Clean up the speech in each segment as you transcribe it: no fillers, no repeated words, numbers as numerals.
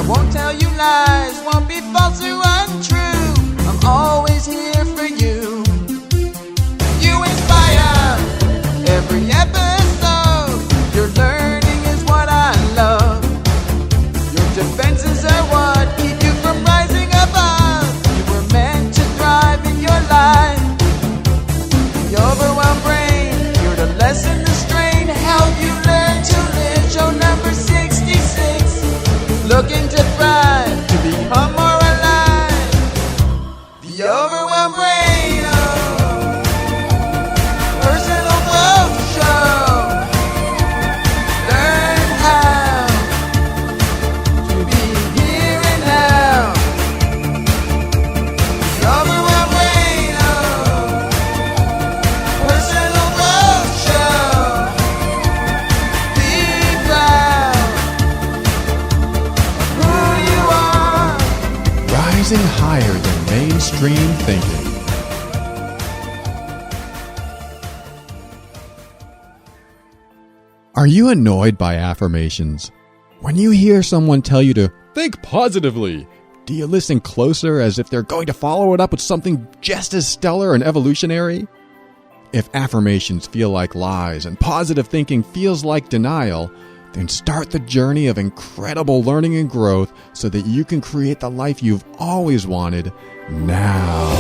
won't tell you lies, won't be false or untrue. I'm always here for you. You inspire every episode. Your learning is what I love. Your defenses are what keep you from rising above. You were meant to thrive in your life. The overwhelmed brain, here to lessen the strain, help you learn to live. Show number 66, looking to thrive, to become more alive. The overwhelmed brain, personal growth show. Learn how to be here and now. The overwhelmed brain, personal growth show. Be proud of who you are. Rising higher than mainstream thinking. Are you annoyed by affirmations? When you hear someone tell you to think positively, do you listen closer as if they're going to follow it up with something just as stellar and evolutionary? If affirmations feel like lies and positive thinking feels like denial, then start the journey of incredible learning and growth so that you can create the life you've always wanted now.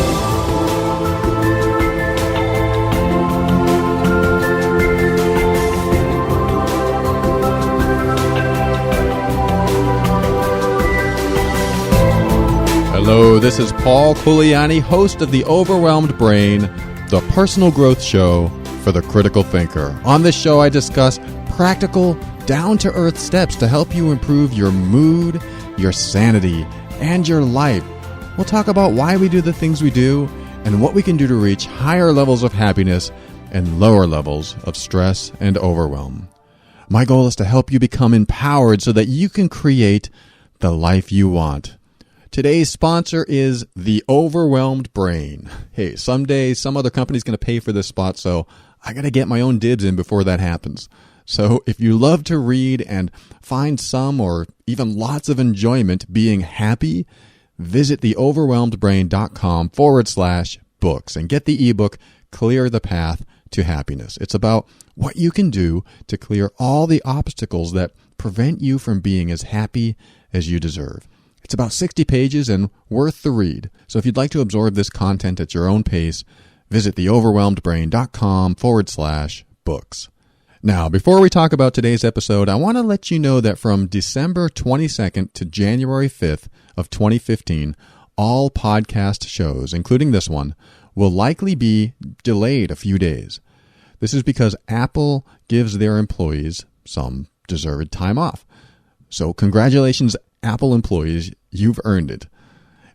Hello, this is Paul Culiani, host of The Overwhelmed Brain, the personal growth show for the critical thinker. On this show, I discuss practical, down-to-earth steps to help you improve your mood, your sanity, and your life. We'll talk about why we do the things we do and what we can do to reach higher levels of happiness and lower levels of stress and overwhelm. My goal is to help you become empowered so that you can create the life you want. Today's sponsor is The Overwhelmed Brain. Hey, someday some other company's going to pay for this spot, so I got to get my own dibs in before that happens. So if you love to read and find some or even lots of enjoyment being happy, visit theoverwhelmedbrain.com/books and get the ebook Clear the Path to Happiness. It's about what you can do to clear all the obstacles that prevent you from being as happy as you deserve. It's about 60 pages and worth the read. So if you'd like to absorb this content at your own pace, visit theoverwhelmedbrain.com/books. Now, before we talk about today's episode, I want to let you know that from December 22nd to January 5th of 2015, all podcast shows, including this one, will likely be delayed a few days. This is because Apple gives their employees some deserved time off. So congratulations, Apple employees, you've earned it.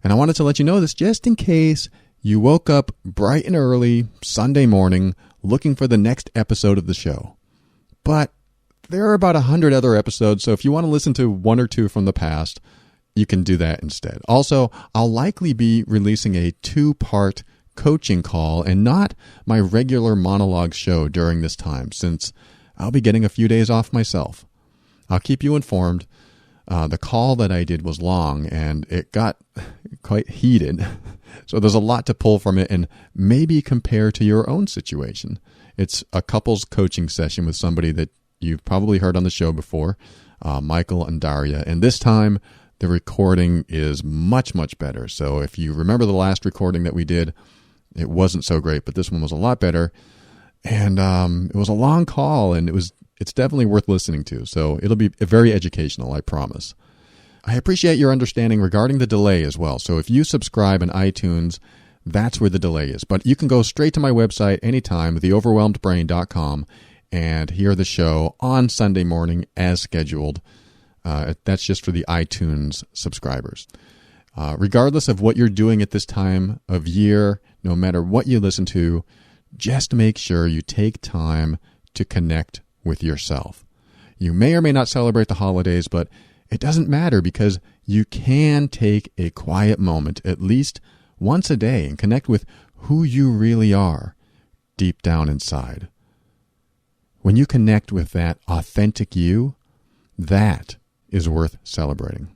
And I wanted to let you know this just in case you woke up bright and early Sunday morning looking for the next episode of the show. But there are about 100 other episodes, so if you want to listen to one or two from the past, you can do that instead. Also, I'll likely be releasing a 2-part coaching call and not my regular monologue show during this time, since I'll be getting a few days off myself. I'll keep you informed. The call that I did was long and it got quite heated. So there's a lot to pull from it and maybe compare to your own situation. It's a couples coaching session with somebody that you've probably heard on the show before, Michael and Daria. And this time the recording is much, much better. So if you remember the last recording that we did, it wasn't so great, but this one was a lot better. And it was a long call and it's definitely worth listening to. So it'll be very educational, I promise. I appreciate your understanding regarding the delay as well. So if you subscribe in iTunes, that's where the delay is. But you can go straight to my website anytime, theoverwhelmedbrain.com, and hear the show on Sunday morning as scheduled. That's just for the iTunes subscribers. Regardless of what you're doing at this time of year, no matter what you listen to, just make sure you take time to connect with yourself. You may or may not celebrate the holidays, but it doesn't matter because you can take a quiet moment at least once a day and connect with who you really are deep down inside. When you connect with that authentic you, that is worth celebrating.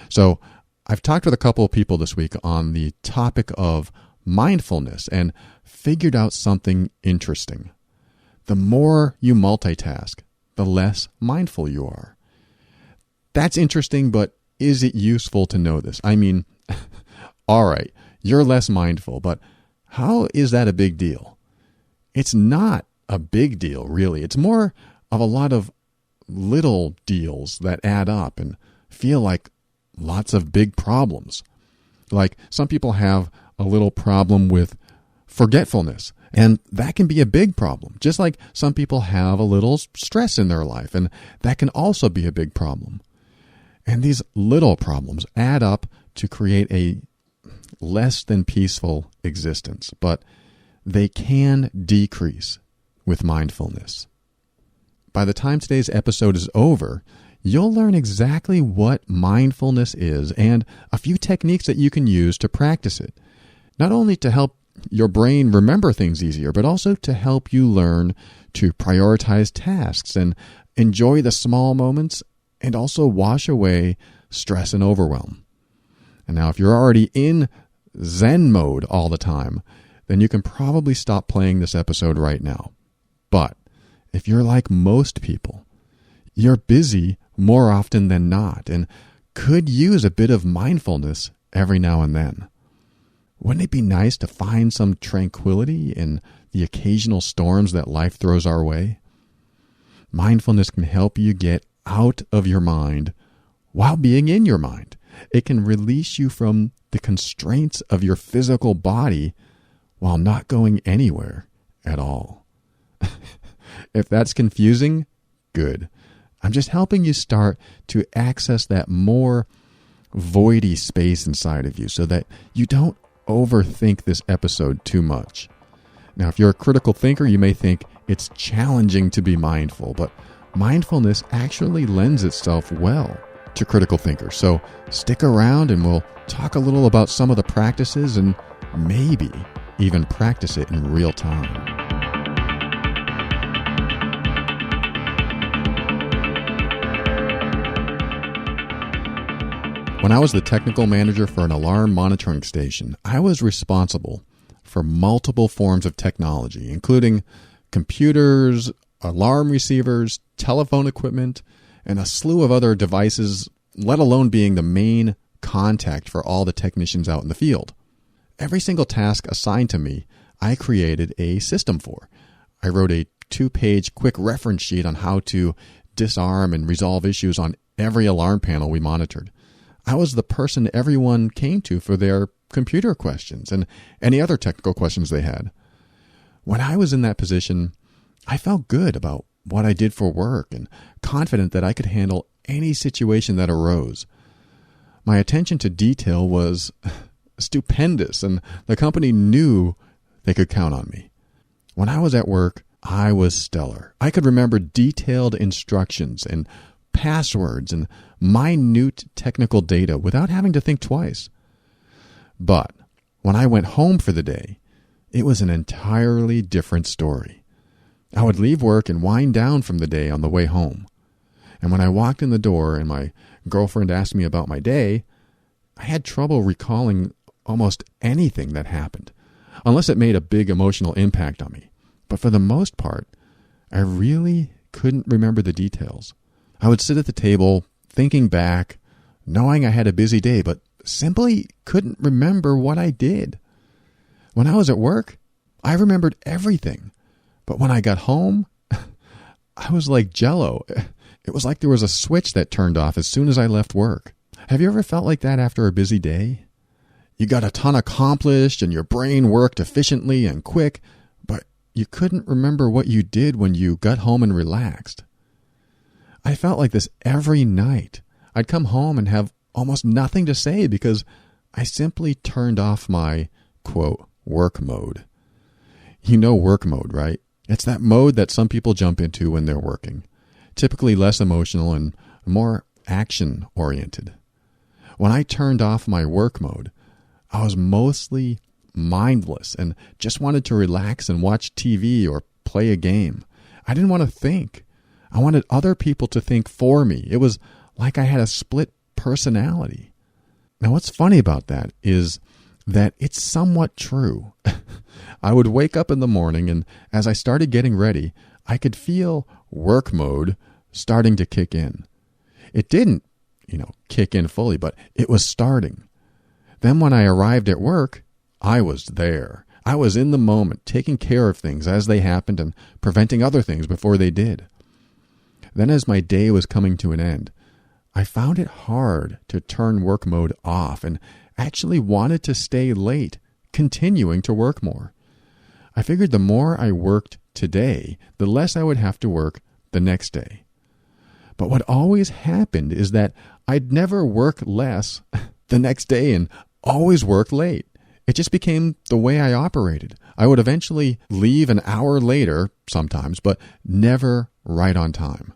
So I've talked with a couple of people this week on the topic of mindfulness and figured out something interesting. The more you multitask, the less mindful you are. That's interesting, but is it useful to know this? I mean, all right, you're less mindful, but how is that a big deal? It's not a big deal, really. It's more of a lot of little deals that add up and feel like lots of big problems. Like some people have a little problem with forgetfulness, and that can be a big problem. Just like some people have a little stress in their life, and that can also be a big problem. And these little problems add up to create a less than peaceful existence, but they can decrease with mindfulness. By the time today's episode is over, you'll learn exactly what mindfulness is and a few techniques that you can use to practice it. Not only to help your brain remember things easier, but also to help you learn to prioritize tasks and enjoy the small moments and also wash away stress and overwhelm. And now if you're already in Zen mode all the time, then you can probably stop playing this episode right now. But if you're like most people, you're busy more often than not and could use a bit of mindfulness every now and then. Wouldn't it be nice to find some tranquility in the occasional storms that life throws our way? Mindfulness can help you get out of your mind while being in your mind. It can release you from the constraints of your physical body while not going anywhere at all. If that's confusing, good. I'm just helping you start to access that more voidy space inside of you so that you don't overthink this episode too much. Now, if you're a critical thinker, you may think it's challenging to be mindful, but mindfulness actually lends itself well to critical thinkers. So stick around and we'll talk a little about some of the practices and maybe even practice it in real time. When I was the technical manager for an alarm monitoring station, I was responsible for multiple forms of technology, including computers, alarm receivers, telephone equipment, and a slew of other devices, let alone being the main contact for all the technicians out in the field. Every single task assigned to me, I created a system for. I wrote a 2-page quick reference sheet on how to disarm and resolve issues on every alarm panel we monitored. I was the person everyone came to for their computer questions and any other technical questions they had. When I was in that position, I felt good about what I did for work and confident that I could handle any situation that arose. My attention to detail was stupendous, and the company knew they could count on me. When I was at work, I was stellar. I could remember detailed instructions and passwords and minute technical data without having to think twice. But when I went home for the day, it was an entirely different story. I would leave work and wind down from the day on the way home. And when I walked in the door and my girlfriend asked me about my day, I had trouble recalling almost anything that happened, unless it made a big emotional impact on me. But for the most part, I really couldn't remember the details. I would sit at the table, thinking back, knowing I had a busy day, but simply couldn't remember what I did. When I was at work, I remembered everything. But when I got home, I was like Jell-O. It was like there was a switch that turned off as soon as I left work. Have you ever felt like that after a busy day? You got a ton accomplished and your brain worked efficiently and quick, but you couldn't remember what you did when you got home and relaxed. I felt like this every night. I'd come home and have almost nothing to say because I simply turned off my, quote, work mode. You know work mode, right? It's that mode that some people jump into when they're working, typically less emotional and more action-oriented. When I turned off my work mode, I was mostly mindless and just wanted to relax and watch TV or play a game. I didn't want to think. I wanted other people to think for me. It was like I had a split personality. Now, what's funny about that is that it's somewhat true. I would wake up in the morning, and as I started getting ready, I could feel work mode starting to kick in. It didn't, kick in fully, but it was starting. Then when I arrived at work, I was there. I was in the moment, taking care of things as they happened and preventing other things before they did. Then as my day was coming to an end, I found it hard to turn work mode off and actually wanted to stay late, continuing to work more. I figured the more I worked today, the less I would have to work the next day. But what always happened is that I'd never work less the next day and always work late. It just became the way I operated. I would eventually leave an hour later sometimes, but never right on time.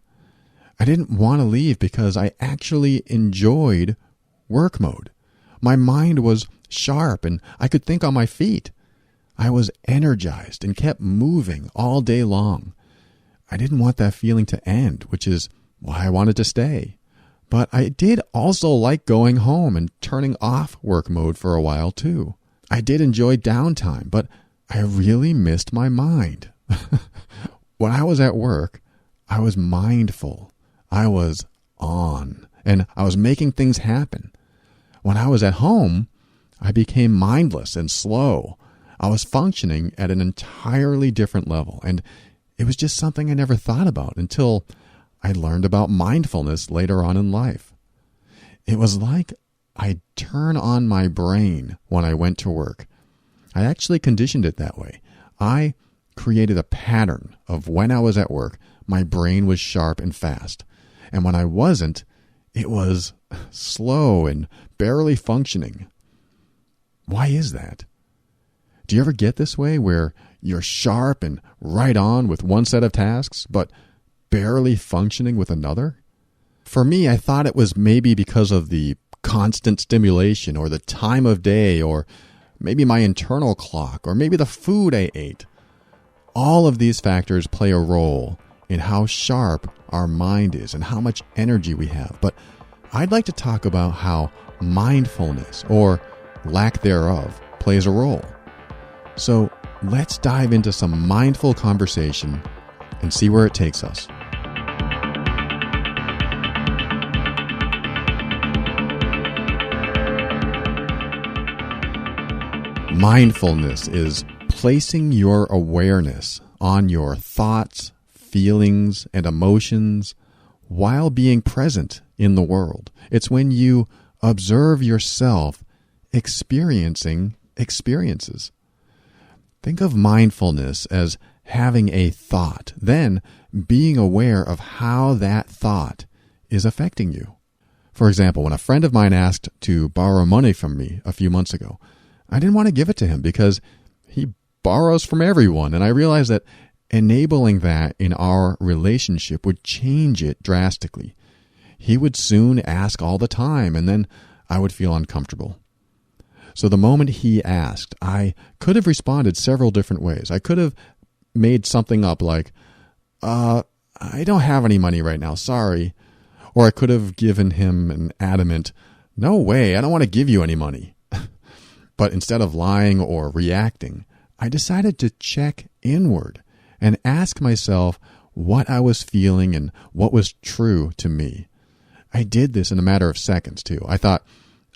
I didn't want to leave because I actually enjoyed work mode. My mind was sharp and I could think on my feet. I was energized and kept moving all day long. I didn't want that feeling to end, which is why I wanted to stay. But I did also like going home and turning off work mode for a while too. I did enjoy downtime, but I really missed my mind. When I was at work, I was mindful. I was on, and I was making things happen. When I was at home, I became mindless and slow. I was functioning at an entirely different level, and it was just something I never thought about until I learned about mindfulness later on in life. It was like I'd turn on my brain when I went to work. I actually conditioned it that way. I created a pattern of when I was at work, my brain was sharp and fast. And when I wasn't, it was slow and barely functioning. Why is that? Do you ever get this way where you're sharp and right on with one set of tasks, but barely functioning with another? For me, I thought it was maybe because of the constant stimulation or the time of day or maybe my internal clock or maybe the food I ate. All of these factors play a role in how sharp our mind is and how much energy we have. But I'd like to talk about how mindfulness, or lack thereof, plays a role. So let's dive into some mindful conversation and see where it takes us. Mindfulness is placing your awareness on your thoughts, feelings, and emotions while being present in the world. It's when you observe yourself experiencing experiences. Think of mindfulness as having a thought, then being aware of how that thought is affecting you. For example, when a friend of mine asked to borrow money from me a few months ago, I didn't want to give it to him because he borrows from everyone, and I realized that enabling that in our relationship would change it drastically. He would soon ask all the time, and then I would feel uncomfortable. So the moment he asked, I could have responded several different ways. I could have made something up like, I don't have any money right now, sorry. Or I could have given him an adamant, no way, I don't want to give you any money. But instead of lying or reacting, I decided to check inward and ask myself what I was feeling and what was true to me. I did this in a matter of seconds, too. I thought,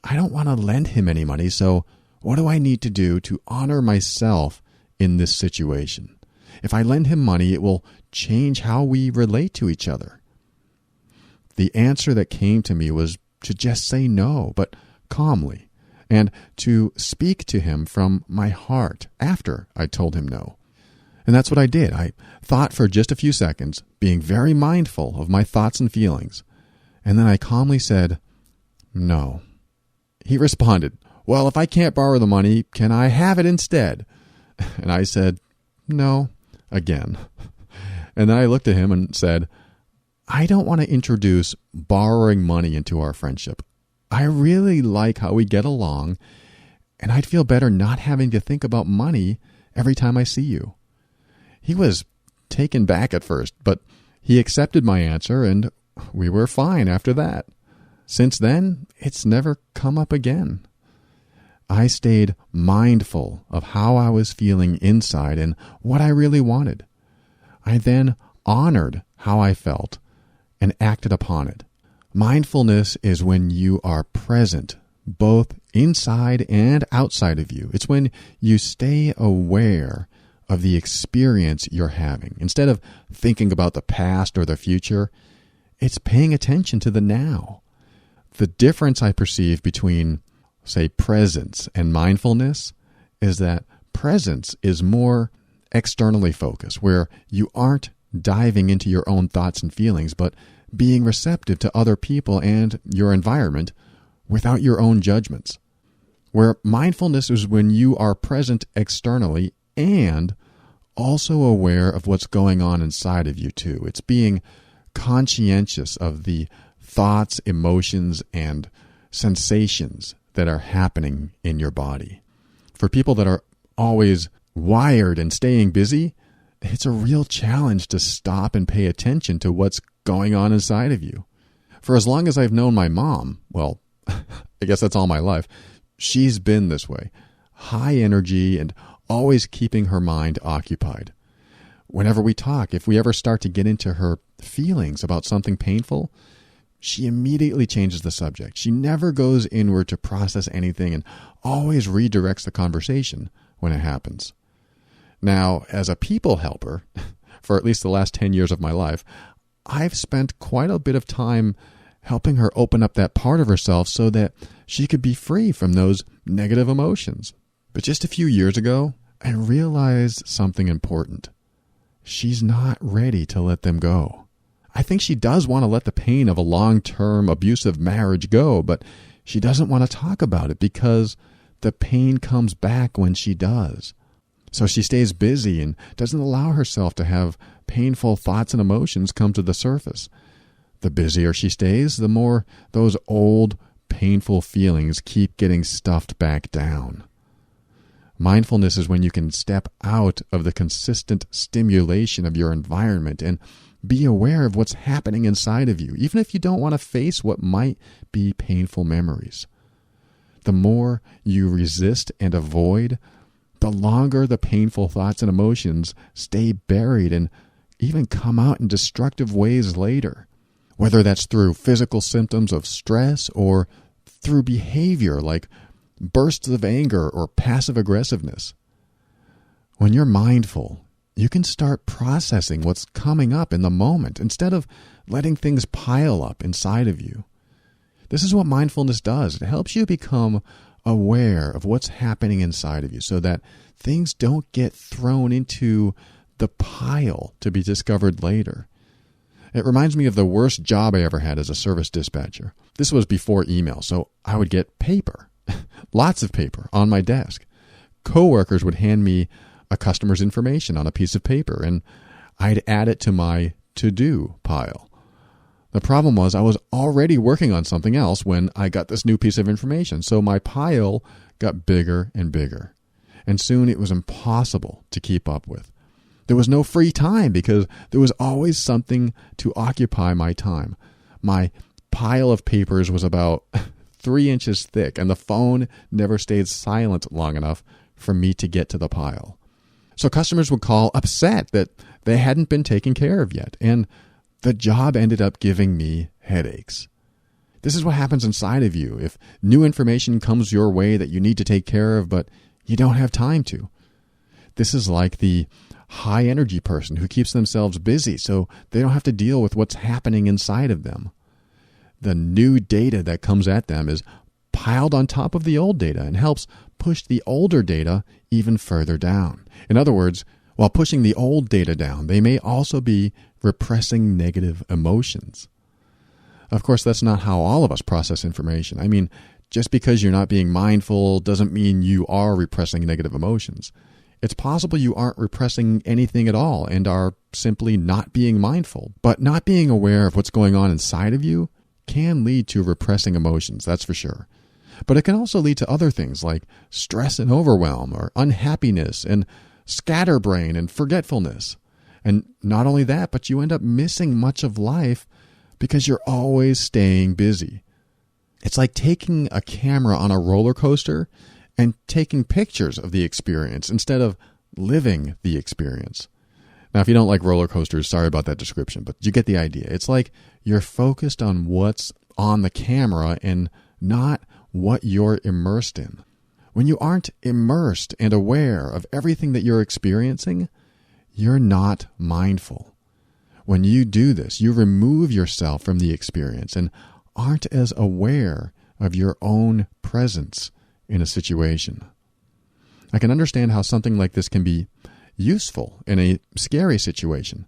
I don't want to lend him any money, so what do I need to do to honor myself in this situation? If I lend him money, it will change how we relate to each other. The answer that came to me was to just say no, but calmly, and to speak to him from my heart after I told him no. And that's what I did. I thought for just a few seconds, being very mindful of my thoughts and feelings. And then I calmly said, no. He responded, well, if I can't borrow the money, can I have it instead? And I said, no, again. And then I looked at him and said, I don't want to introduce borrowing money into our friendship. I really like how we get along, and I'd feel better not having to think about money every time I see you. He was taken back at first, but he accepted my answer, and we were fine after that. since then, it's never come up again. I stayed mindful of how I was feeling inside and what I really wanted. I then honored how I felt and acted upon it. Mindfulness is when you are present, both inside and outside of you. It's when you stay aware of the experience you're having. Instead of thinking about the past or the future, it's paying attention to the now. The difference I perceive between, say, presence and mindfulness is that presence is more externally focused, where you aren't diving into your own thoughts and feelings, but being receptive to other people and your environment without your own judgments. Where mindfulness is when you are present externally and also aware of what's going on inside of you too. It's being conscientious of the thoughts, emotions, and sensations that are happening in your body. For people that are always wired and staying busy, it's a real challenge to stop and pay attention to what's going on inside of you. For as long as I've known my mom, well, I guess that's all my life, she's been this way. High energy and always keeping her mind occupied. Whenever we talk, if we ever start to get into her feelings about something painful, she immediately changes the subject. She never goes inward to process anything and always redirects the conversation when it happens. Now, as a people helper, for at least the last 10 years of my life, I've spent quite a bit of time helping her open up that part of herself so that she could be free from those negative emotions. But just a few years ago, I realized something important. She's not ready to let them go. I think she does want to let the pain of a long-term abusive marriage go, but she doesn't want to talk about it because the pain comes back when she does. So she stays busy and doesn't allow herself to have painful thoughts and emotions come to the surface. The busier she stays, the more those old, painful feelings keep getting stuffed back down. Mindfulness is when you can step out of the consistent stimulation of your environment and be aware of what's happening inside of you, even if you don't want to face what might be painful memories. The more you resist and avoid, the longer the painful thoughts and emotions stay buried and even come out in destructive ways later, whether that's through physical symptoms of stress or through behavior like bursts of anger or passive aggressiveness. When you're mindful, you can start processing what's coming up in the moment instead of letting things pile up inside of you. This is what mindfulness does. It helps you become aware of what's happening inside of you so that things don't get thrown into the pile to be discovered later. It reminds me of the worst job I ever had as a service dispatcher. This was before email, so I would get paper, lots of paper on my desk. Coworkers would hand me a customer's information on a piece of paper, and I'd add it to my to-do pile. The problem was I was already working on something else when I got this new piece of information, so my pile got bigger and bigger, and soon it was impossible to keep up with. There was no free time because there was always something to occupy my time. My pile of papers was about 3 inches thick, and the phone never stayed silent long enough for me to get to the pile. So customers would call upset that they hadn't been taken care of yet, and the job ended up giving me headaches. This is what happens inside of you if new information comes your way that you need to take care of, but you don't have time to. This is like the high-energy person who keeps themselves busy so they don't have to deal with what's happening inside of them. The new data that comes at them is piled on top of the old data and helps push the older data even further down. In other words, while pushing the old data down, they may also be repressing negative emotions. Of course, that's not how all of us process information. I mean, just because you're not being mindful doesn't mean you are repressing negative emotions. It's possible you aren't repressing anything at all and are simply not being mindful. But not being aware of what's going on inside of you can lead to repressing emotions, that's for sure. But it can also lead to other things like stress and overwhelm or unhappiness and scatterbrain and forgetfulness. And not only that, but you end up missing much of life because you're always staying busy. It's like taking a camera on a roller coaster and taking pictures of the experience instead of living the experience. Now, if you don't like roller coasters, sorry about that description, but you get the idea. It's like you're focused on what's on the camera and not what you're immersed in. When you aren't immersed and aware of everything that you're experiencing, you're not mindful. When you do this, you remove yourself from the experience and aren't as aware of your own presence in a situation. I can understand how something like this can be useful in a scary situation.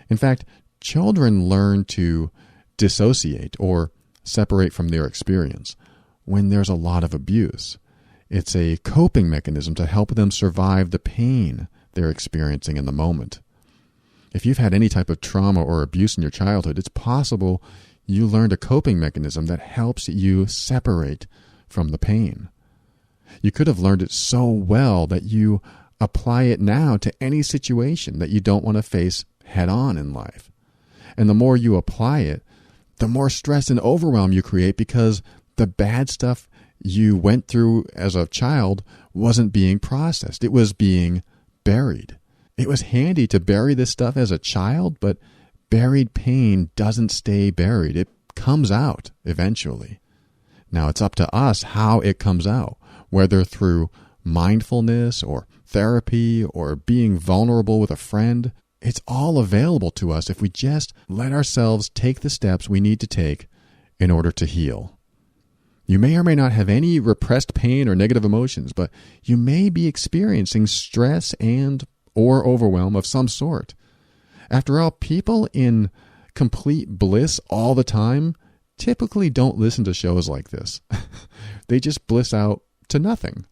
In fact, children learn to dissociate or separate from their experience when there's a lot of abuse. It's a coping mechanism to help them survive the pain they're experiencing in the moment. If you've had any type of trauma or abuse in your childhood, it's possible you learned a coping mechanism that helps you separate from the pain. You could have learned it so well that you apply it now to any situation that you don't want to face head on in life. And the more you apply it, the more stress and overwhelm you create because the bad stuff you went through as a child wasn't being processed. It was being buried. It was handy to bury this stuff as a child, but buried pain doesn't stay buried. It comes out eventually. Now, it's up to us how it comes out, whether through mindfulness or therapy or being vulnerable with a friend. It's all available to us if we just let ourselves take the steps we need to take in order to heal. You may or may not have any repressed pain or negative emotions, but you may be experiencing stress and or overwhelm of some sort. After all, people in complete bliss all the time typically don't listen to shows like this. They just bliss out to nothing.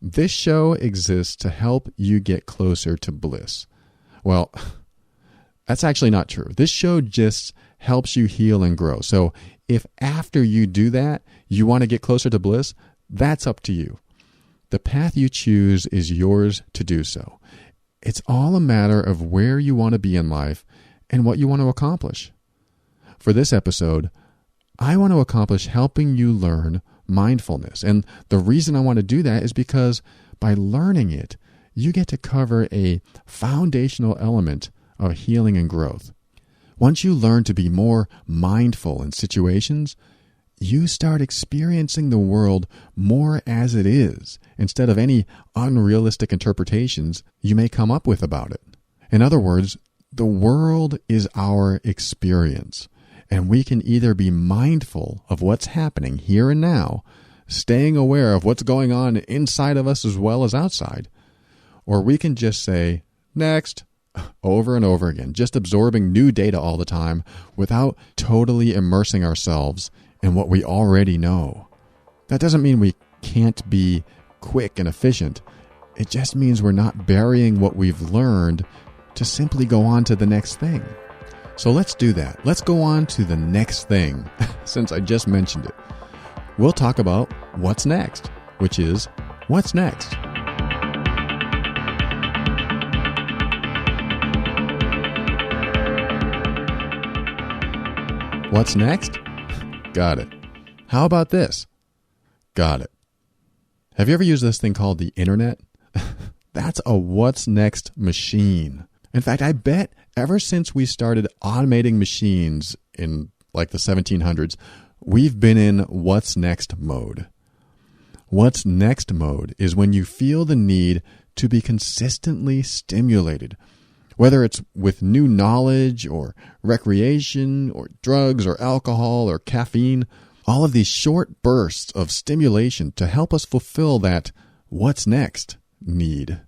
This show exists to help you get closer to bliss. Well, that's actually not true. This show just helps you heal and grow. So if after you do that, you want to get closer to bliss, that's up to you. The path you choose is yours to do so. It's all a matter of where you want to be in life and what you want to accomplish. For this episode, I want to accomplish helping you learn mindfulness. And the reason I want to do that is because by learning it, you get to cover a foundational element of healing and growth. Once you learn to be more mindful in situations, you start experiencing the world more as it is, instead of any unrealistic interpretations you may come up with about it. In other words, the world is our experience, and we can either be mindful of what's happening here and now, staying aware of what's going on inside of us as well as outside, or we can just say, next, over and over again, just absorbing new data all the time without totally immersing ourselves in what we already know. That doesn't mean we can't be quick and efficient. It just means we're not burying what we've learned to simply go on to the next thing. So let's do that. Let's go on to the next thing, since I just mentioned it. We'll talk about what's next, which is what's next. What's next? Got it. How about this? Got it. Have you ever used this thing called the internet? That's a what's next machine. In fact, I bet ever since we started automating machines in like the 1700s, we've been in what's next mode. What's next mode is when you feel the need to be consistently stimulated, whether it's with new knowledge or recreation or drugs or alcohol or caffeine, all of these short bursts of stimulation to help us fulfill that what's next need.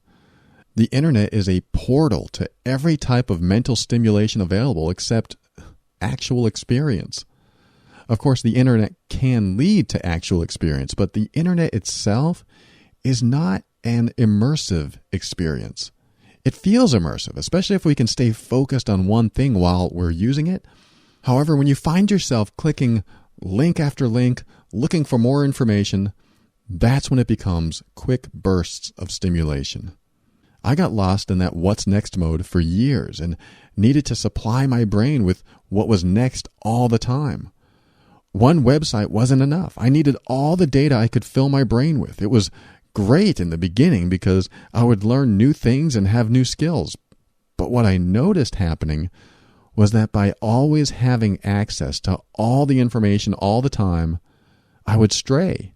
The internet is a portal to every type of mental stimulation available except actual experience. Of course, the internet can lead to actual experience, but the internet itself is not an immersive experience. It feels immersive, especially if we can stay focused on one thing while we're using it. However, when you find yourself clicking link after link, looking for more information, that's when it becomes quick bursts of stimulation. I got lost in that what's next mode for years and needed to supply my brain with what was next all the time. one website wasn't enough. I needed all the data I could fill my brain with. It was great in the beginning because I would learn new things and have new skills. But what I noticed happening was that by always having access to all the information all the time, I would stray.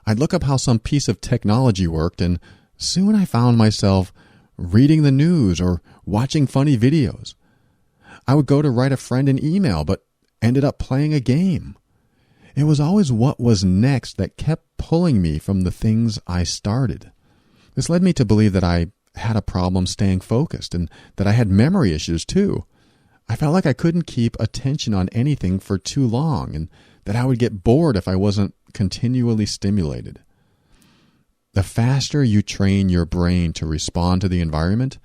I'd look up how some piece of technology worked, and soon I found myself reading the news or watching funny videos. I would go to write a friend an email, but ended up playing a game. It was always what was next that kept pulling me from the things I started. This led me to believe that I had a problem staying focused and that I had memory issues too. I felt like I couldn't keep attention on anything for too long and that I would get bored if I wasn't continually stimulated. The faster you train your brain to respond to the environment,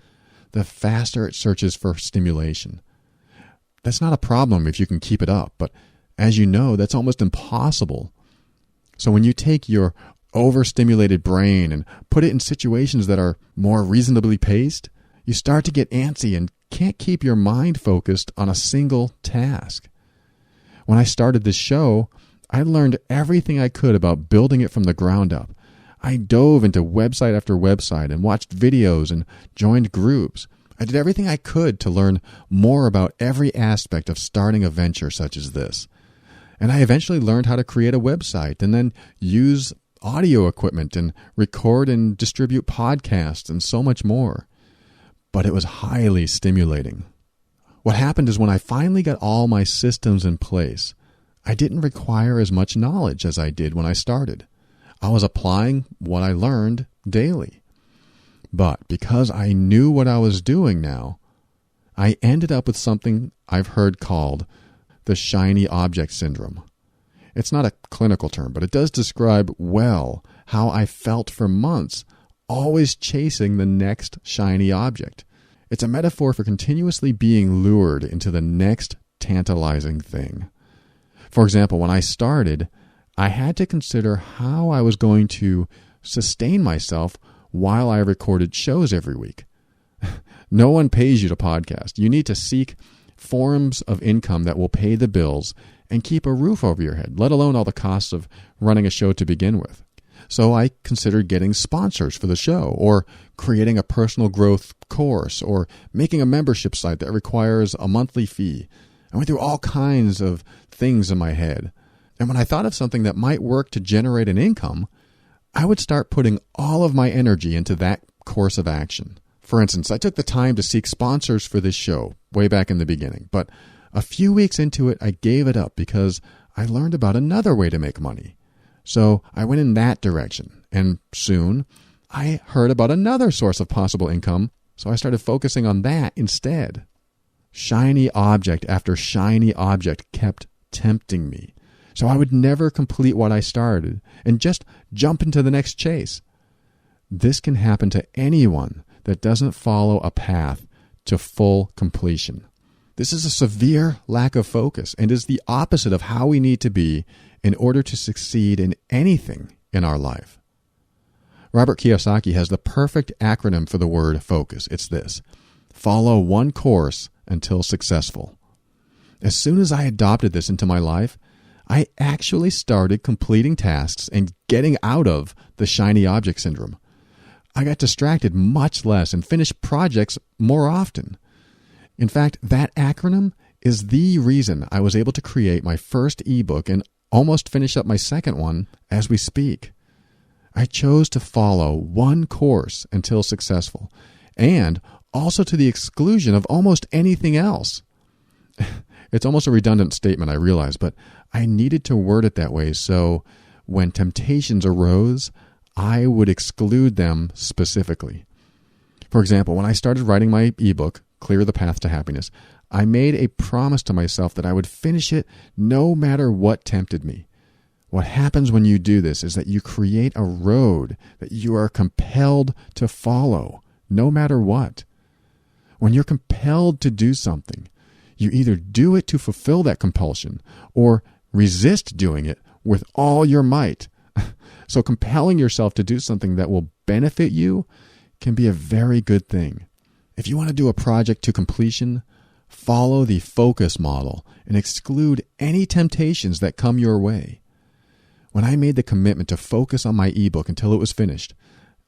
the faster it searches for stimulation. That's not a problem if you can keep it up, but as you know, that's almost impossible. So when you take your overstimulated brain and put it in situations that are more reasonably paced, you start to get antsy and can't keep your mind focused on a single task. When I started this show, I learned everything I could about building it from the ground up. I dove into website after website and watched videos and joined groups. I did everything I could to learn more about every aspect of starting a venture such as this. And I eventually learned how to create a website and then use audio equipment and record and distribute podcasts and so much more. But it was highly stimulating. What happened is when I finally got all my systems in place, I didn't require as much knowledge as I did when I started. I was applying what I learned daily. But because I knew what I was doing now, I ended up with something I've heard called the shiny object syndrome. It's not a clinical term, but it does describe well how I felt for months, always chasing the next shiny object. It's a metaphor for continuously being lured into the next tantalizing thing. For example, when I started, I had to consider how I was going to sustain myself while I recorded shows every week. No one pays you to podcast. You need to seek forms of income that will pay the bills and keep a roof over your head, let alone all the costs of running a show to begin with. So I considered getting sponsors for the show, or creating a personal growth course, or making a membership site that requires a monthly fee. I went through all kinds of things in my head. And when I thought of something that might work to generate an income, I would start putting all of my energy into that course of action. For instance, I took the time to seek sponsors for this show way back in the beginning, but a few weeks into it, I gave it up because I learned about another way to make money. So I went in that direction, and soon I heard about another source of possible income, so I started focusing on that instead. Shiny object after shiny object kept tempting me, so I would never complete what I started and just jump into the next chase. This can happen to anyone that doesn't follow a path to full completion. This is a severe lack of focus and is the opposite of how we need to be in order to succeed in anything in our life. Robert Kiyosaki has the perfect acronym for the word focus. It's this: follow one course until successful. As soon as I adopted this into my life, I actually started completing tasks and getting out of the shiny object syndrome. I got distracted much less and finished projects more often. In fact, that acronym is the reason I was able to create my first ebook and almost finish up my second one as we speak. I chose to follow one course until successful, and also to the exclusion of almost anything else. It's almost a redundant statement, I realize, but I needed to word it that way so when temptations arose, I would exclude them specifically. For example, when I started writing my ebook, Clear the Path to Happiness, I made a promise to myself that I would finish it no matter what tempted me. What happens when you do this is that you create a road that you are compelled to follow, no matter what. When you're compelled to do something, you either do it to fulfill that compulsion or resist doing it with all your might. So compelling yourself to do something that will benefit you can be a very good thing. If you want to do a project to completion, Follow the focus model and exclude any temptations that come your way. When I made the commitment to focus on my ebook until it was finished,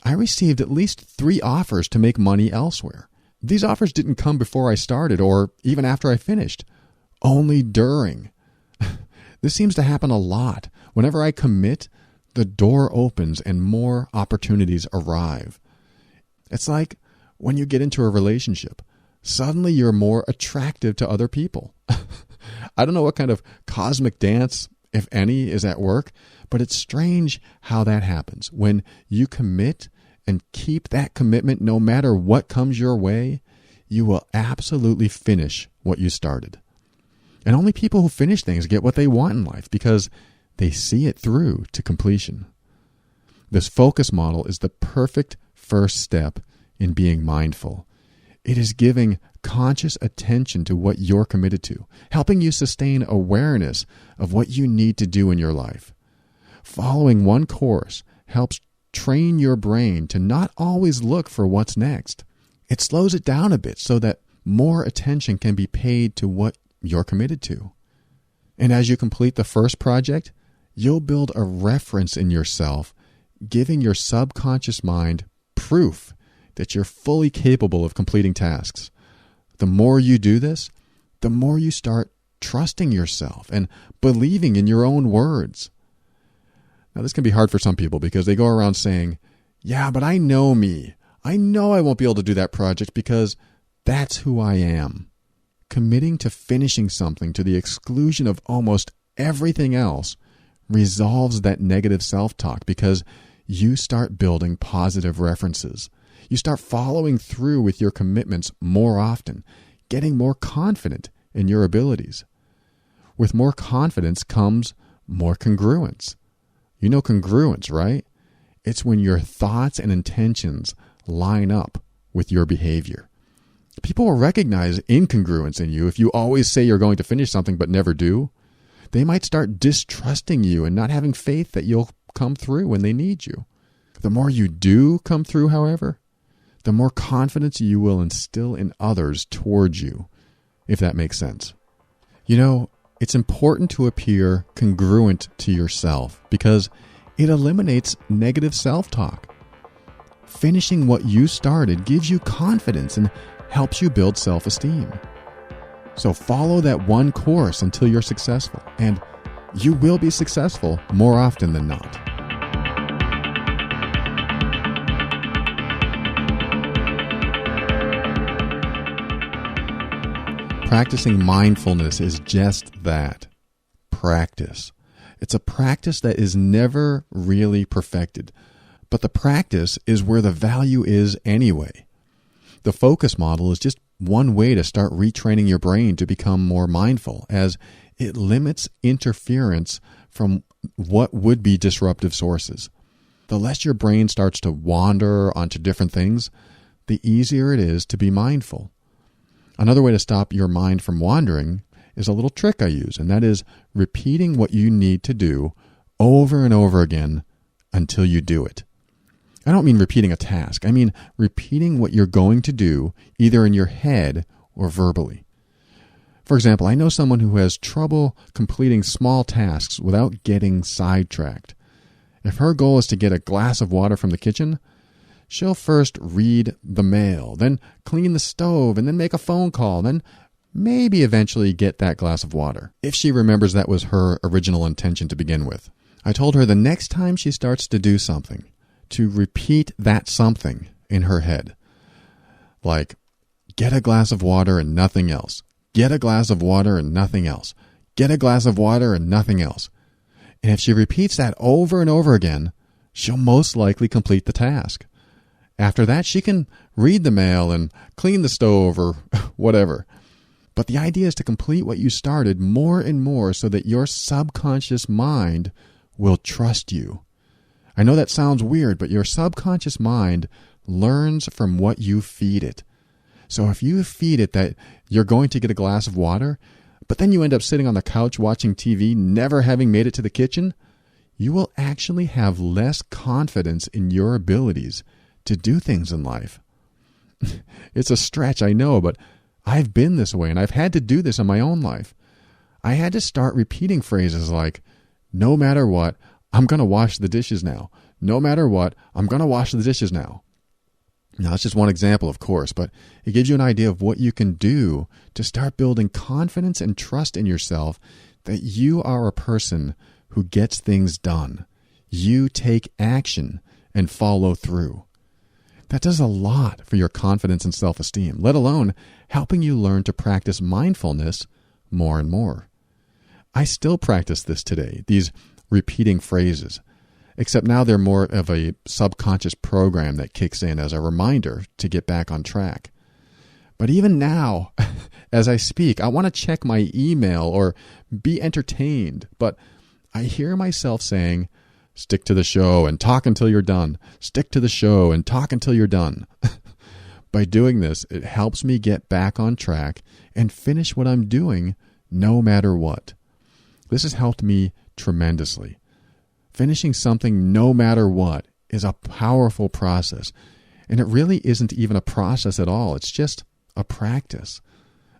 I received at least 3 offers to make money elsewhere. These offers didn't come before I started or even after I finished, only during. This seems to happen a lot. Whenever I commit, the door opens and more opportunities arrive. It's like when you get into a relationship, suddenly you're more attractive to other people. I don't know what kind of cosmic dance, if any, is at work, but it's strange how that happens. When you commit and keep that commitment no matter what comes your way, you will absolutely finish what you started. And only people who finish things get what they want in life because they see it through to completion. This focus model is the perfect first step in being mindful. It is giving conscious attention to what you're committed to, helping you sustain awareness of what you need to do in your life. Following one course helps train your brain to not always look for what's next. It slows it down a bit so that more attention can be paid to what you're committed to. And as you complete the first project, you'll build a reference in yourself, giving your subconscious mind proof that you're fully capable of completing tasks. The more you do this, the more you start trusting yourself and believing in your own words. Now, this can be hard for some people because they go around saying, yeah, but I know me. I know I won't be able to do that project because that's who I am. Committing to finishing something to the exclusion of almost everything else resolves that negative self-talk because you start building positive references. You start following through with your commitments more often, getting more confident in your abilities. With more confidence comes more congruence. You know congruence, right? It's when your thoughts and intentions line up with your behavior. People will recognize incongruence in you if you always say you're going to finish something but never do. They might start distrusting you and not having faith that you'll come through when they need you. The more you do come through, however, the more confidence you will instill in others towards you, if that makes sense. You know, it's important to appear congruent to yourself because it eliminates negative self-talk. Finishing what you started gives you confidence and helps you build self-esteem. So follow that one course until you're successful, and you will be successful more often than not. Practicing mindfulness is just that, practice. It's a practice that is never really perfected, but the practice is where the value is anyway. The focus model is just one way to start retraining your brain to become more mindful, as it limits interference from what would be disruptive sources. The less your brain starts to wander onto different things, the easier it is to be mindful. Another way to stop your mind from wandering is a little trick I use, and that is repeating what you need to do over and over again until you do it. I don't mean repeating a task. I mean repeating what you're going to do either in your head or verbally. For example, I know someone who has trouble completing small tasks without getting sidetracked. If her goal is to get a glass of water from the kitchen, she'll first read the mail, then clean the stove, and then make a phone call, then maybe eventually get that glass of water, if she remembers that was her original intention to begin with. I told her the next time she starts to do something, to repeat that something in her head. Like, get a glass of water and nothing else. Get a glass of water and nothing else. Get a glass of water and nothing else. And if she repeats that over and over again, she'll most likely complete the task. After that, she can read the mail and clean the stove or whatever. But the idea is to complete what you started more and more so that your subconscious mind will trust you. I know that sounds weird, but your subconscious mind learns from what you feed it. So if you feed it that you're going to get a glass of water, but then you end up sitting on the couch watching TV, never having made it to the kitchen, you will actually have less confidence in your abilities to do things in life. It's a stretch, I know, but I've been this way, and I've had to do this in my own life. I had to start repeating phrases like, no matter what, I'm going to wash the dishes now. No matter what, I'm going to wash the dishes now. Now, that's just one example, of course, but it gives you an idea of what you can do to start building confidence and trust in yourself that you are a person who gets things done. You take action and follow through. That does a lot for your confidence and self-esteem, let alone helping you learn to practice mindfulness more and more. I still practice this today, these repeating phrases, except now they're more of a subconscious program that kicks in as a reminder to get back on track. But even now, as I speak, I want to check my email or be entertained, but I hear myself saying, stick to the show and talk until you're done. Stick to the show and talk until you're done. By doing this, it helps me get back on track and finish what I'm doing no matter what. This has helped me tremendously. Finishing something no matter what is a powerful process. And it really isn't even a process at all. It's just a practice.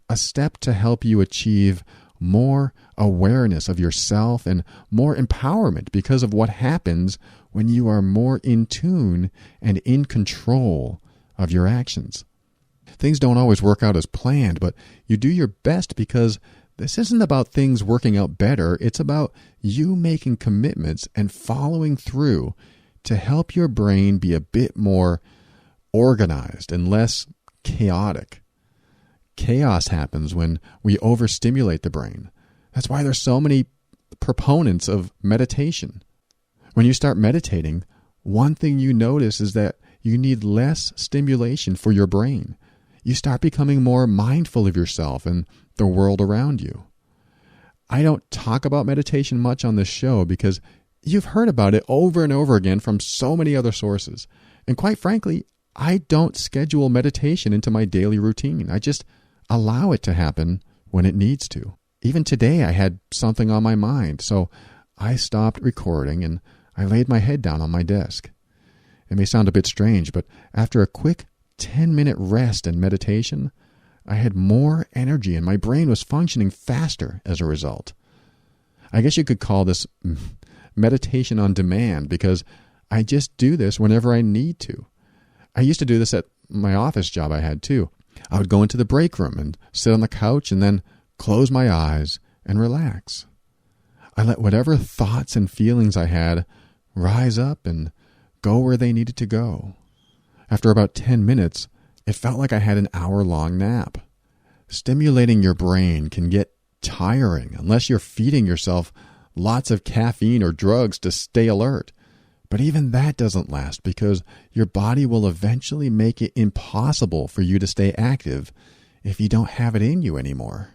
A step to help you achieve more awareness of yourself and more empowerment because of what happens when you are more in tune and in control of your actions. Things don't always work out as planned, but you do your best because this isn't about things working out better. It's about you making commitments and following through to help your brain be a bit more organized and less chaotic. Chaos happens when we overstimulate the brain. That's why there's so many proponents of meditation. When you start meditating, one thing you notice is that you need less stimulation for your brain. You start becoming more mindful of yourself and the world around you. I don't talk about meditation much on this show because you've heard about it over and over again from so many other sources. And quite frankly, I don't schedule meditation into my daily routine. I just allow it to happen when it needs to. Even today, I had something on my mind, so I stopped recording and I laid my head down on my desk. It may sound a bit strange, but after a quick 10-minute rest and meditation, I had more energy and my brain was functioning faster as a result. I guess you could call this meditation on demand because I just do this whenever I need to. I used to do this at my office job I had too. I would go into the break room and sit on the couch and then close my eyes and relax. I let whatever thoughts and feelings I had rise up and go where they needed to go. After about 10 minutes, it felt like I had an hour-long nap. Stimulating your brain can get tiring unless you're feeding yourself lots of caffeine or drugs to stay alert. But even that doesn't last because your body will eventually make it impossible for you to stay active if you don't have it in you anymore.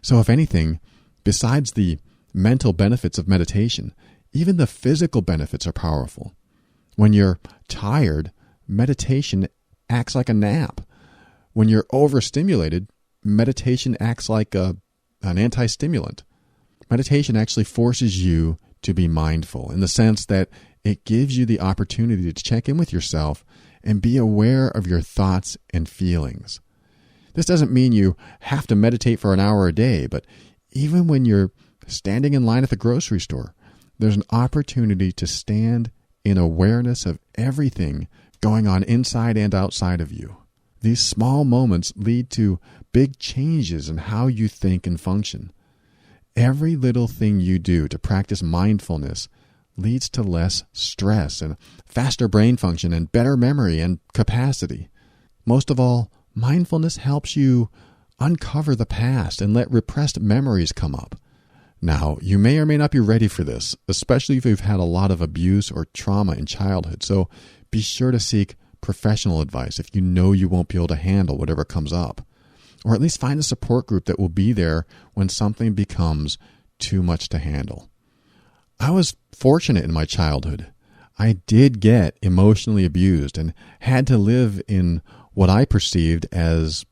So if anything, besides the mental benefits of meditation, even the physical benefits are powerful. When you're tired, meditation acts like a nap. When you're overstimulated, meditation acts like an anti-stimulant. Meditation actually forces you to be mindful in the sense that it gives you the opportunity to check in with yourself and be aware of your thoughts and feelings. This doesn't mean you have to meditate for an hour a day, but even when you're standing in line at the grocery store, there's an opportunity to stand in awareness of everything going on inside and outside of you. These small moments lead to big changes in how you think and function. Every little thing you do to practice mindfulness leads to less stress and faster brain function and better memory and capacity. Most of all, mindfulness helps you uncover the past and let repressed memories come up. Now, you may or may not be ready for this, especially if you've had a lot of abuse or trauma in childhood, so be sure to seek professional advice if you know you won't be able to handle whatever comes up. Or at least find a support group that will be there when something becomes too much to handle. I was fortunate in my childhood. I did get emotionally abused and had to live in what I perceived as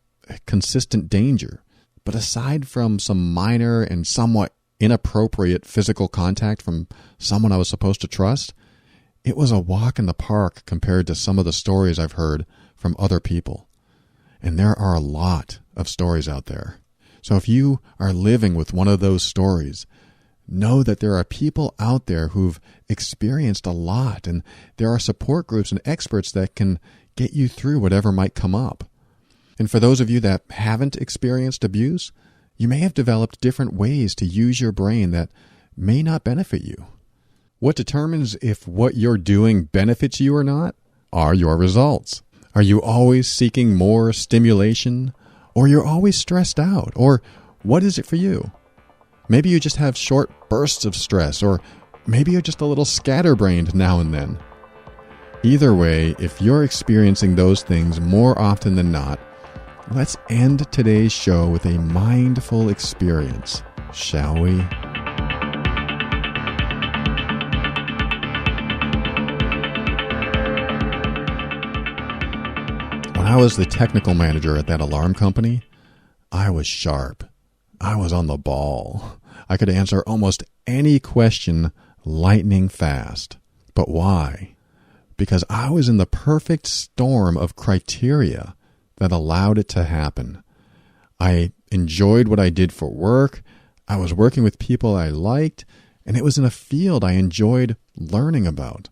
consistent danger. But aside from some minor and somewhat inappropriate physical contact from someone I was supposed to trust, it was a walk in the park compared to some of the stories I've heard from other people. And there are a lot of stories out there. So if you are living with one of those stories, know that there are people out there who've experienced a lot, and there are support groups and experts that can get you through whatever might come up. And for those of you that haven't experienced abuse, you may have developed different ways to use your brain that may not benefit you. What determines if what you're doing benefits you or not are your results. Are you always seeking more stimulation? Or you're always stressed out? Or what is it for you? Maybe you just have short bursts of stress, or maybe you're just a little scatterbrained now and then. Either way, if you're experiencing those things more often than not, let's end today's show with a mindful experience, shall we? When I was the technical manager at that alarm company, I was sharp. I was on the ball. I could answer almost any question lightning fast. But why? Because I was in the perfect storm of criteria that allowed it to happen. I enjoyed what I did for work. I was working with people I liked, and it was in a field I enjoyed learning about.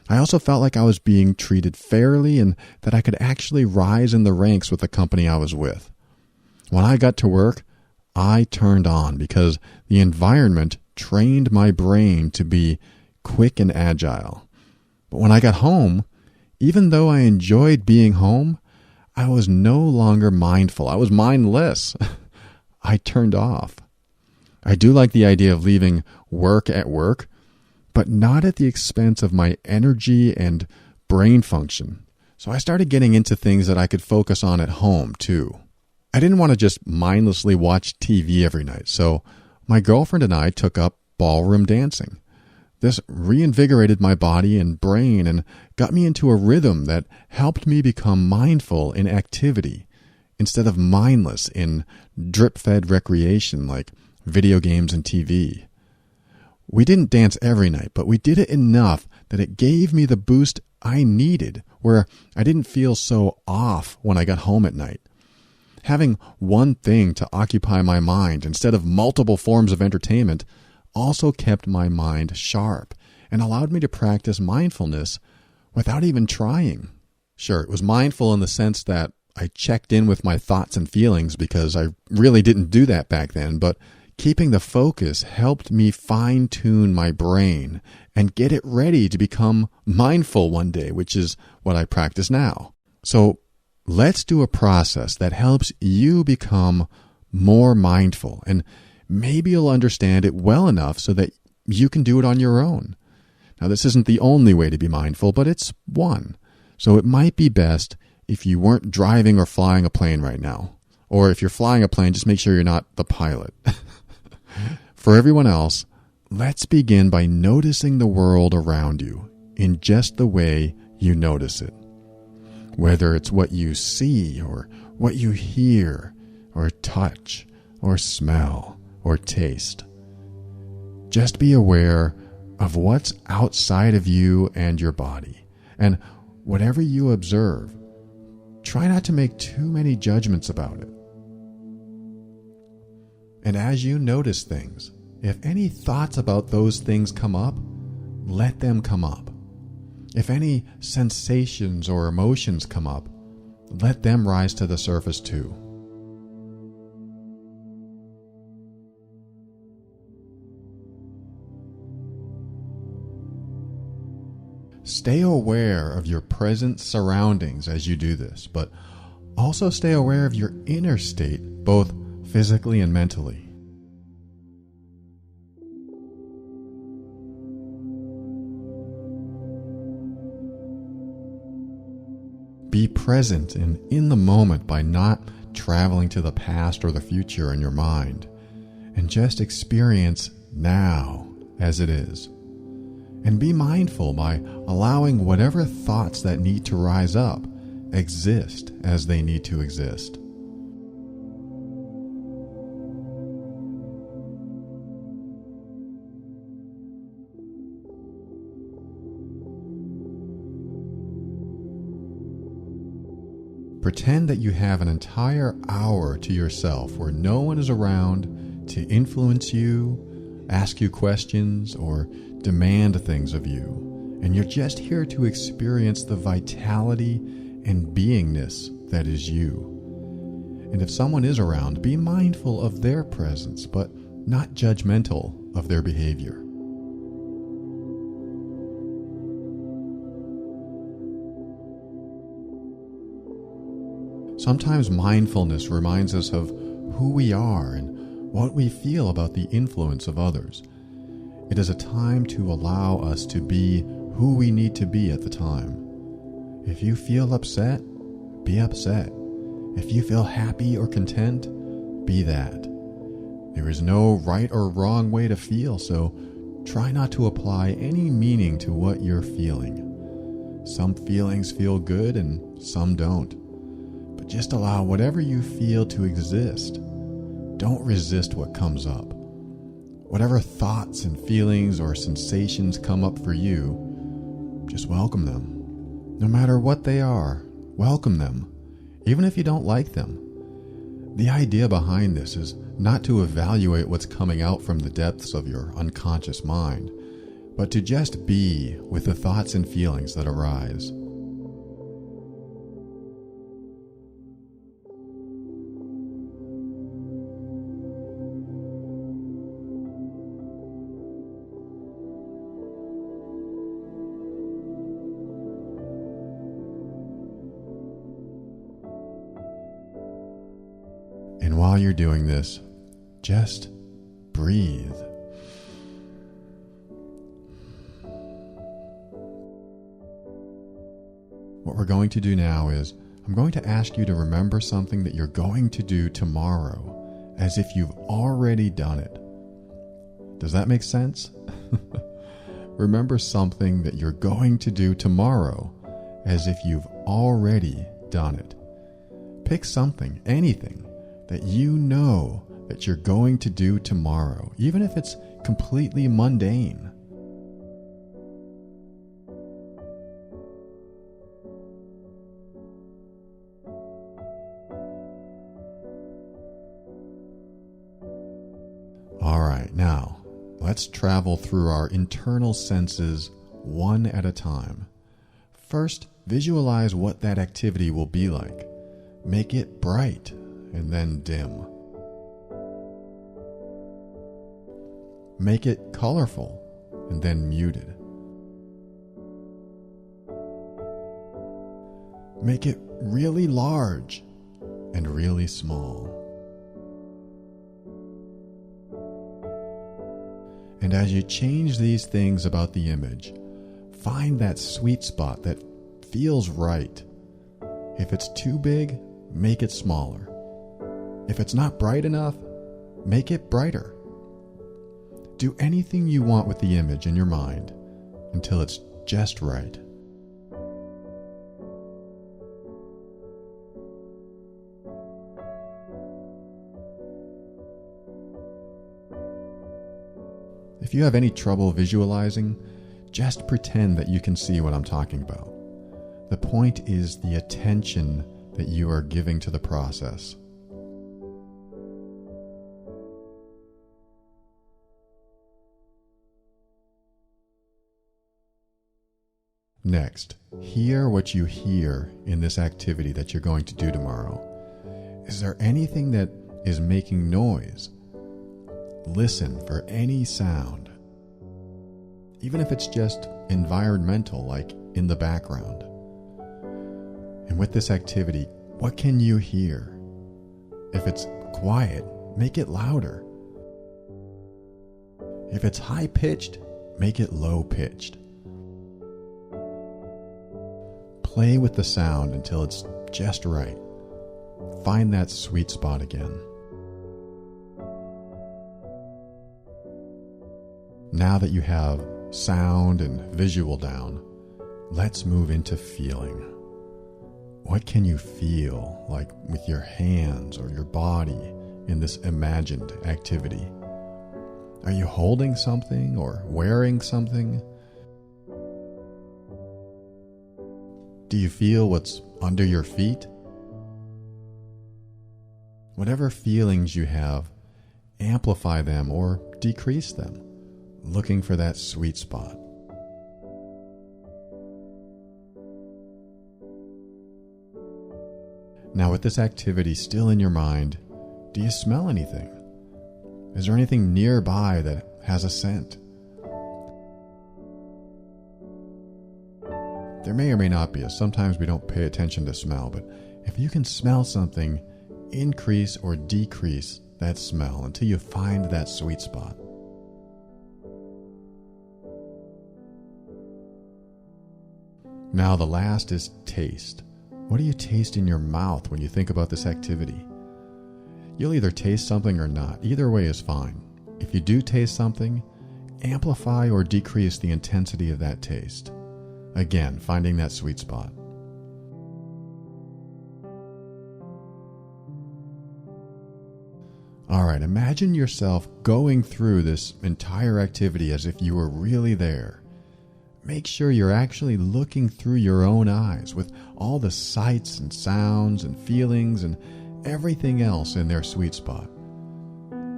I also felt like I was being treated fairly and that I could actually rise in the ranks with the company I was with. When I got to work, I turned on because the environment trained my brain to be quick and agile. But when I got home, even though I enjoyed being home, I was no longer mindful. I was mindless. I turned off. I do like the idea of leaving work at work, but not at the expense of my energy and brain function. So I started getting into things that I could focus on at home, too. I didn't want to just mindlessly watch TV every night, so my girlfriend and I took up ballroom dancing. This reinvigorated my body and brain and got me into a rhythm that helped me become mindful in activity instead of mindless in drip-fed recreation like video games and TV. We didn't dance every night, but we did it enough that it gave me the boost I needed, where I didn't feel so off when I got home at night. Having one thing to occupy my mind instead of multiple forms of entertainment also kept my mind sharp and allowed me to practice mindfulness without even trying. Sure, it was mindful in the sense that I checked in with my thoughts and feelings because I really didn't do that back then, but keeping the focus helped me fine-tune my brain and get it ready to become mindful one day, which is what I practice now. So let's do a process that helps you become more mindful, and maybe you'll understand it well enough so that you can do it on your own. Now, this isn't the only way to be mindful, but it's one. So it might be best if you weren't driving or flying a plane right now. Or if you're flying a plane, just make sure you're not the pilot. For everyone else, let's begin by noticing the world around you in just the way you notice it. Whether it's what you see or what you hear or touch or smell or taste. Just be aware of what's outside of you and your body. And whatever you observe, try not to make too many judgments about it. And as you notice things, if any thoughts about those things come up, let them come up. If any sensations or emotions come up, let them rise to the surface too. Stay aware of your present surroundings as you do this, but also stay aware of your inner state, both physically and mentally. Be present and in the moment by not traveling to the past or the future in your mind, and just experience now as it is. And be mindful by allowing whatever thoughts that need to rise up exist as they need to exist. Pretend that you have an entire hour to yourself where no one is around to influence you, ask you questions, or demand things of you. And you're just here to experience the vitality and beingness that is you. And if someone is around, be mindful of their presence, but not judgmental of their behavior. Sometimes mindfulness reminds us of who we are and what we feel about the influence of others. It is a time to allow us to be who we need to be at the time. If you feel upset, be upset. If you feel happy or content, be that. There is no right or wrong way to feel, so try not to apply any meaning to what you're feeling. Some feelings feel good and some don't. But just allow whatever you feel to exist. Don't resist what comes up. Whatever thoughts and feelings or sensations come up for you, just welcome them. No matter what they are, welcome them, even if you don't like them. The idea behind this is not to evaluate what's coming out from the depths of your unconscious mind, but to just be with the thoughts and feelings that arise. And while you're doing this, just breathe. What we're going to do now is, I'm going to ask you to remember something that you're going to do tomorrow, as if you've already done it. Does that make sense? Remember something that you're going to do tomorrow, as if you've already done it. Pick something, anything, that you know that you're going to do tomorrow, even if it's completely mundane. All right, now let's travel through our internal senses one at a time. First, visualize what that activity will be like. Make it bright and then dim. Make it colorful and then muted. Make it really large and really small. And as you change these things about the image, find that sweet spot that feels right. If it's too big, make it smaller. If it's not bright enough, make it brighter. Do anything you want with the image in your mind until it's just right. If you have any trouble visualizing, just pretend that you can see what I'm talking about. The point is the attention that you are giving to the process. Next, hear what you hear in this activity that you're going to do tomorrow. Is there anything that is making noise? Listen for any sound, even if it's just environmental, like in the background. And with this activity, what can you hear? If it's quiet, make it louder. If it's high-pitched, make it low-pitched. Play with the sound until it's just right. Find that sweet spot again. Now that you have sound and visual down, let's move into feeling. What can you feel like with your hands or your body in this imagined activity? Are you holding something or wearing something? Do you feel what's under your feet? whatever feelings you have, amplify them or decrease them, looking for that sweet spot. Now, with this activity still in your mind, do you smell anything? Is there anything nearby that has a scent? There may or may not be, as sometimes we don't pay attention to smell, but if you can smell something, increase or decrease that smell until you find that sweet spot. Now the last is taste. What do you taste in your mouth when you think about this activity? You'll either taste something or not. Either way is fine. If you do taste something, amplify or decrease the intensity of that taste. Again, finding that sweet spot. All right, imagine yourself going through this entire activity as if you were really there. Make sure you're actually looking through your own eyes with all the sights and sounds and feelings and everything else in their sweet spot.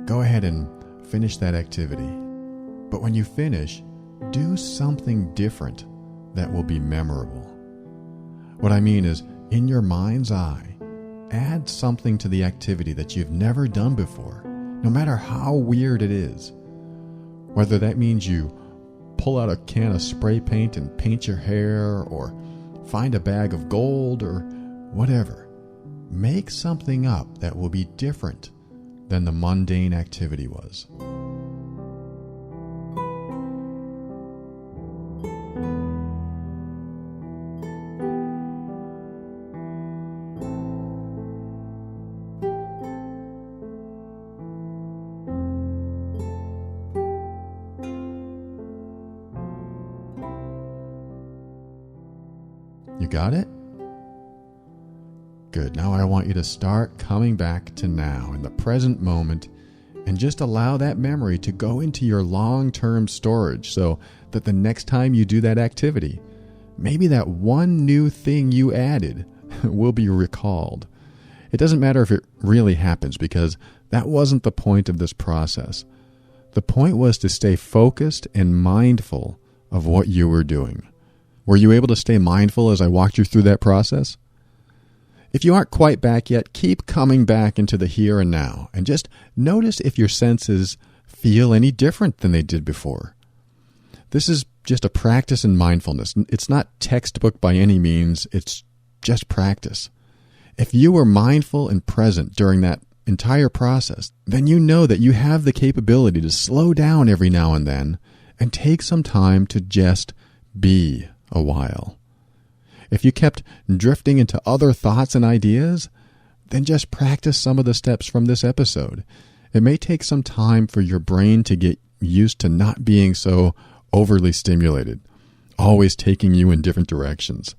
Go ahead and finish that activity. But when you finish, do something different that will be memorable. What I mean is, in your mind's eye, add something to the activity that you've never done before, no matter how weird it is. Whether that means you pull out a can of spray paint and paint your hair, or find a bag of gold, or whatever. Make something up that will be different than the mundane activity was. You got it? Good. Now I want you to start coming back to now, in the present moment, and just allow that memory to go into your long-term storage so that the next time you do that activity, maybe that one new thing you added will be recalled. It doesn't matter if it really happens, because that wasn't the point of this process. The point was to stay focused and mindful of what you were doing. Were you able to stay mindful as I walked you through that process? If you aren't quite back yet, keep coming back into the here and now, and just notice if your senses feel any different than they did before. This is just a practice in mindfulness. It's not textbook by any means, it's just practice. If you were mindful and present during that entire process, then you know that you have the capability to slow down every now and then and take some time to just be a while. If you kept drifting into other thoughts and ideas, then just practice some of the steps from this episode. It may take some time for your brain to get used to not being so overly stimulated, always taking you in different directions.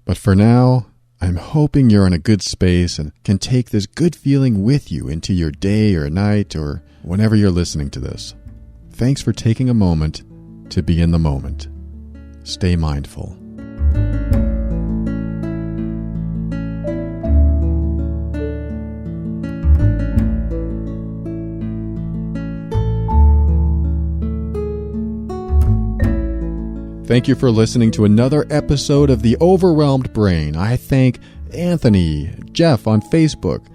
But for now, I'm hoping you're in a good space and can take this good feeling with you into your day or night or whenever you're listening to this. Thanks for taking a moment to be in the moment. Stay mindful. Thank you for listening to another episode of The Overwhelmed Brain. I thank Anthony, Jeff on Facebook,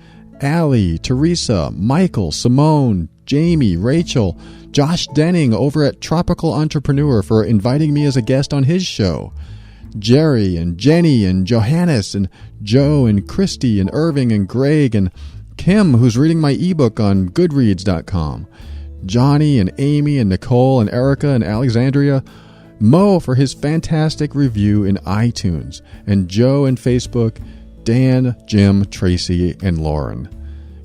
Allie, Teresa, Michael, Simone, Jamie, Rachel, Josh Denning over at Tropical Entrepreneur for inviting me as a guest on his show, Jerry and Jenny and Johannes and Joe and Christy and Irving and Greg and Kim, who's reading my ebook on Goodreads.com, Johnny and Amy and Nicole and Erica and Alexandria, Mo for his fantastic review in iTunes, and Joe in Facebook, Dan, Jim, Tracy, and Lauren.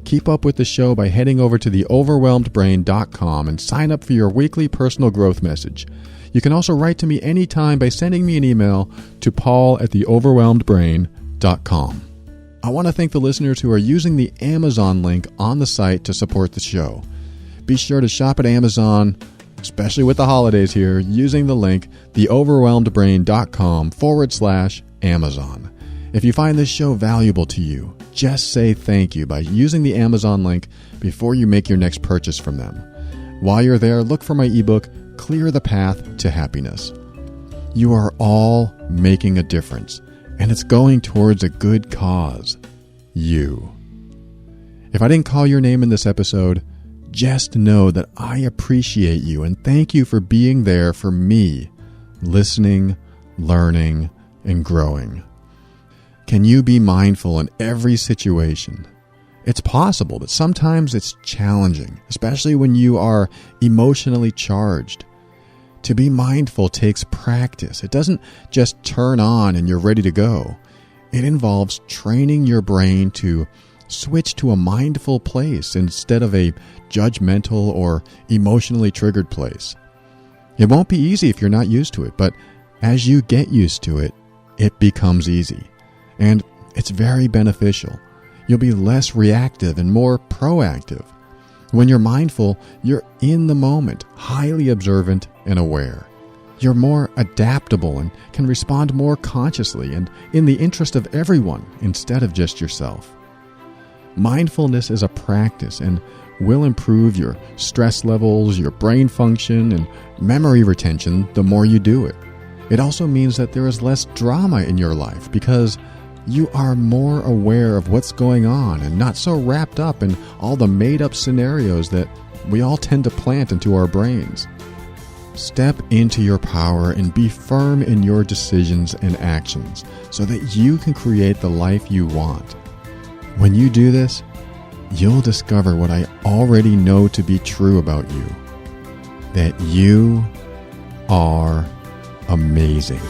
Keep up with the show by heading over to theoverwhelmedbrain.com and sign up for your weekly personal growth message. You can also write to me anytime by sending me an email to paul@theoverwhelmedbrain.com. I want to thank the listeners who are using the Amazon link on the site to support the show. Be sure to shop at Amazon, especially with the holidays here, using the link theoverwhelmedbrain.com/Amazon. If you find this show valuable to you, just say thank you by using the Amazon link before you make your next purchase from them. While you're there, look for my ebook, Clear the Path to Happiness. You are all making a difference, and it's going towards a good cause. You. If I didn't call your name in this episode, just know that I appreciate you and thank you for being there for me, listening, learning, and growing. Can you be mindful in every situation? It's possible, but sometimes it's challenging, especially when you are emotionally charged. To be mindful takes practice. It doesn't just turn on and you're ready to go. It involves training your brain to switch to a mindful place instead of a judgmental or emotionally triggered place. It won't be easy if you're not used to it, but as you get used to it, it becomes easy. And it's very beneficial. You'll be less reactive and more proactive. When you're mindful, you're in the moment, highly observant and aware. You're more adaptable and can respond more consciously and in the interest of everyone instead of just yourself. Mindfulness is a practice and will improve your stress levels, your brain function, and memory retention the more you do it. It also means that there is less drama in your life because you are more aware of what's going on and not so wrapped up in all the made-up scenarios that we all tend to plant into our brains. Step into your power and be firm in your decisions and actions so that you can create the life you want. When you do this, you'll discover what I already know to be true about you, that you are amazing.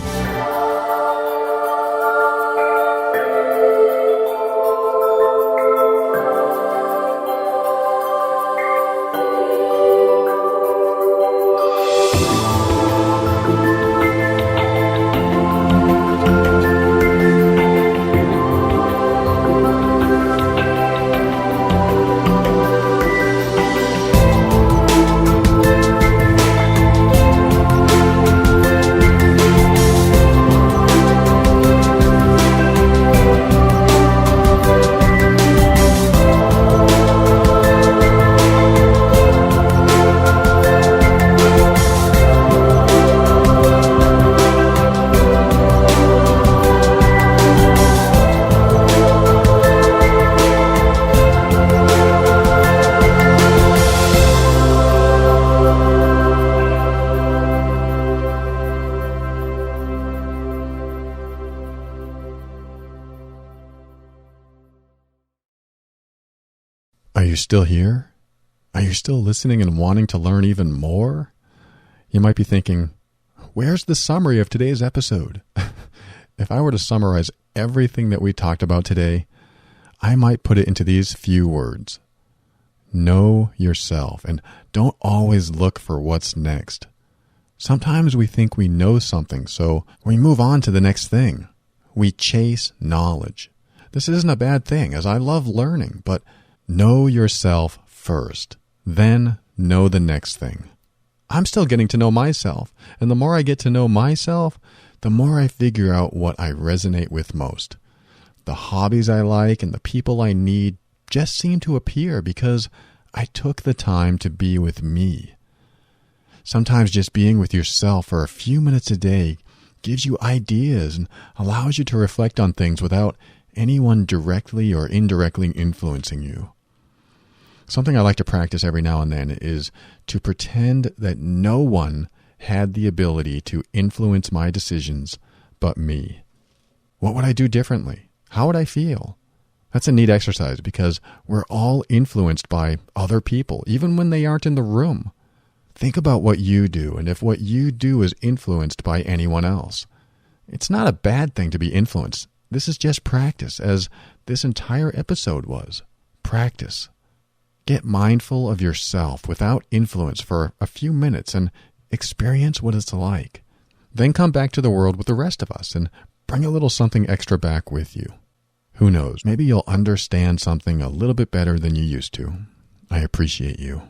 Are you still here? Are you still listening and wanting to learn even more? You might be thinking, where's the summary of today's episode? If I were to summarize everything that we talked about today, I might put it into these few words. Know yourself and don't always look for what's next. Sometimes we think we know something, so we move on to the next thing. We chase knowledge. This isn't a bad thing, as I love learning, but know yourself first, then know the next thing. I'm still getting to know myself, and the more I get to know myself, the more I figure out what I resonate with most. The hobbies I like and the people I need just seem to appear because I took the time to be with me. Sometimes just being with yourself for a few minutes a day gives you ideas and allows you to reflect on things without anyone directly or indirectly influencing you. Something I like to practice every now and then is to pretend that no one had the ability to influence my decisions but me. What would I do differently? How would I feel? That's a neat exercise because we're all influenced by other people, even when they aren't in the room. Think about what you do and if what you do is influenced by anyone else. It's not a bad thing to be influenced. This is just practice, as this entire episode was. Practice. Get mindful of yourself without influence for a few minutes and experience what it's like. Then come back to the world with the rest of us and bring a little something extra back with you. Who knows, maybe you'll understand something a little bit better than you used to. I appreciate you.